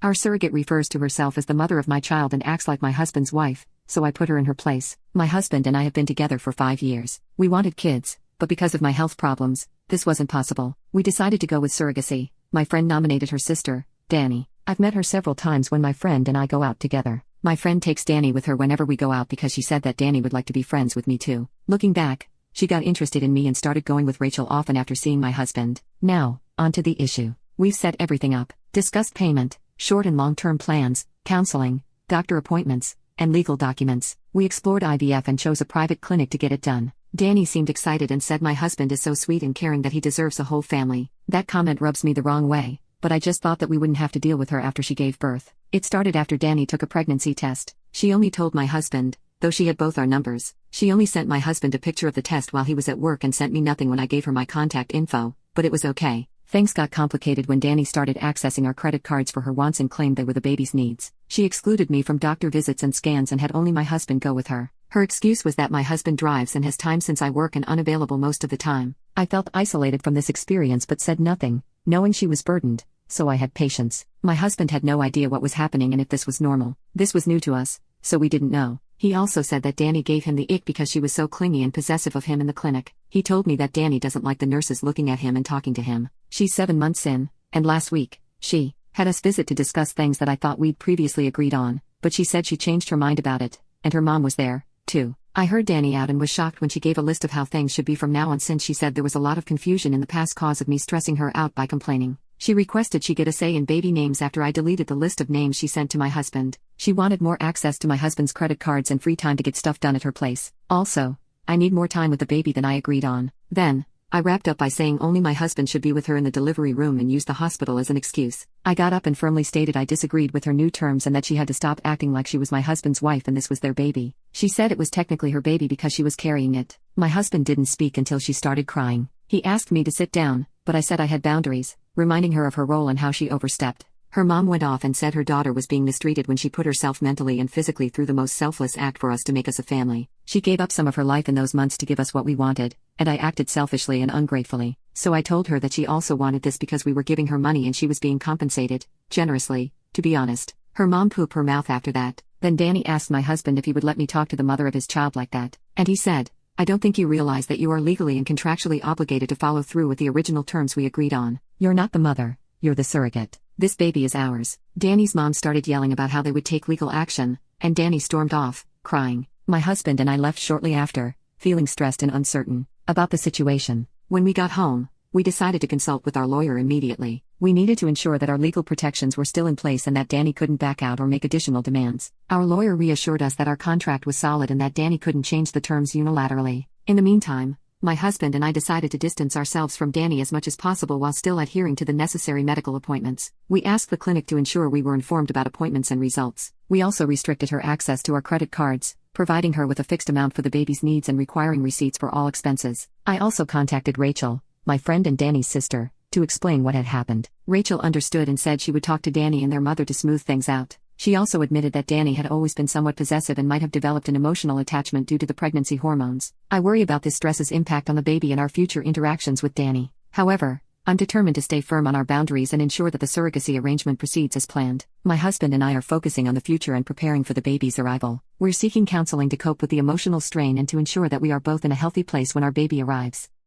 Our surrogate refers to herself as the mother of my child and acts like my husband's wife, so I put her in her place. My husband and I have been together for 5 years. We wanted kids, but because of my health problems, this wasn't possible. We decided to go with surrogacy. My friend nominated her sister, Danny. I've met her several times when my friend and I go out together. My friend takes Danny with her whenever we go out because she said that Danny would like to be friends with me too. Looking back, she got interested in me and started going with Rachel often after seeing my husband. Now, on to the issue. We've set everything up, discussed payment, short and long-term plans, counseling, doctor appointments, and legal documents. We explored IVF and chose a private clinic to get it done. Danny seemed excited and said my husband is so sweet and caring that he deserves a whole family. That comment rubs me the wrong way, but I just thought that we wouldn't have to deal with her after she gave birth. It started after Danny took a pregnancy test. She only told my husband, though she had both our numbers. She only sent my husband a picture of the test while he was at work and sent me nothing when I gave her my contact info, but it was okay. Things got complicated when Danny started accessing our credit cards for her wants and claimed they were the baby's needs. She excluded me from doctor visits and scans and had only my husband go with her. Her excuse was that my husband drives and has time since I work and unavailable most of the time. I felt isolated from this experience but said nothing, knowing she was burdened, so I had patience. My husband had no idea what was happening and if this was normal. This was new to us, so we didn't know. He also said that Danny gave him the ick because she was so clingy and possessive of him in the clinic. He told me that Danny doesn't like the nurses looking at him and talking to him. She's 7 months in, and last week, she had us visit to discuss things that I thought we'd previously agreed on, but she said she changed her mind about it, and her mom was there, too. I heard Danny out and was shocked when she gave a list of how things should be from now on since she said there was a lot of confusion in the past cause of me stressing her out by complaining. She requested she get a say in baby names after I deleted the list of names she sent to my husband. She wanted more access to my husband's credit cards and free time to get stuff done at her place. Also, I need more time with the baby than I agreed on. Then, I wrapped up by saying only my husband should be with her in the delivery room and use the hospital as an excuse. I got up and firmly stated I disagreed with her new terms and that she had to stop acting like she was my husband's wife and this was their baby. She said it was technically her baby because she was carrying it. My husband didn't speak until she started crying. He asked me to sit down, but I said I had boundaries, reminding her of her role and how she overstepped. Her mom went off and said her daughter was being mistreated when she put herself mentally and physically through the most selfless act for us to make us a family. She gave up some of her life in those months to give us what we wanted, and I acted selfishly and ungratefully. So I told her that she also wanted this because we were giving her money and she was being compensated, generously, to be honest. Her mom pooped her mouth after that. Then Danny asked my husband if he would let me talk to the mother of his child like that. And he said, I don't think you realize that you are legally and contractually obligated to follow through with the original terms we agreed on. You're not the mother, you're the surrogate. This baby is ours. Danny's mom started yelling about how they would take legal action, and Danny stormed off, crying. My husband and I left shortly after, feeling stressed and uncertain about the situation. When we got home, we decided to consult with our lawyer immediately. We needed to ensure that our legal protections were still in place and that Danny couldn't back out or make additional demands. Our lawyer reassured us that our contract was solid and that Danny couldn't change the terms unilaterally. In the meantime, my husband and I decided to distance ourselves from Danny as much as possible while still adhering to the necessary medical appointments. We asked the clinic to ensure we were informed about appointments and results. We also restricted her access to our credit cards, providing her with a fixed amount for the baby's needs and requiring receipts for all expenses. I also contacted Rachel, my friend and Danny's sister, to explain what had happened. Rachel understood and said she would talk to Danny and their mother to smooth things out. She also admitted that Danny had always been somewhat possessive and might have developed an emotional attachment due to the pregnancy hormones. I worry about this stress's impact on the baby and our future interactions with Danny. However, I'm determined to stay firm on our boundaries and ensure that the surrogacy arrangement proceeds as planned. My husband and I are focusing on the future and preparing for the baby's arrival. We're seeking counseling to cope with the emotional strain and to ensure that we are both in a healthy place when our baby arrives.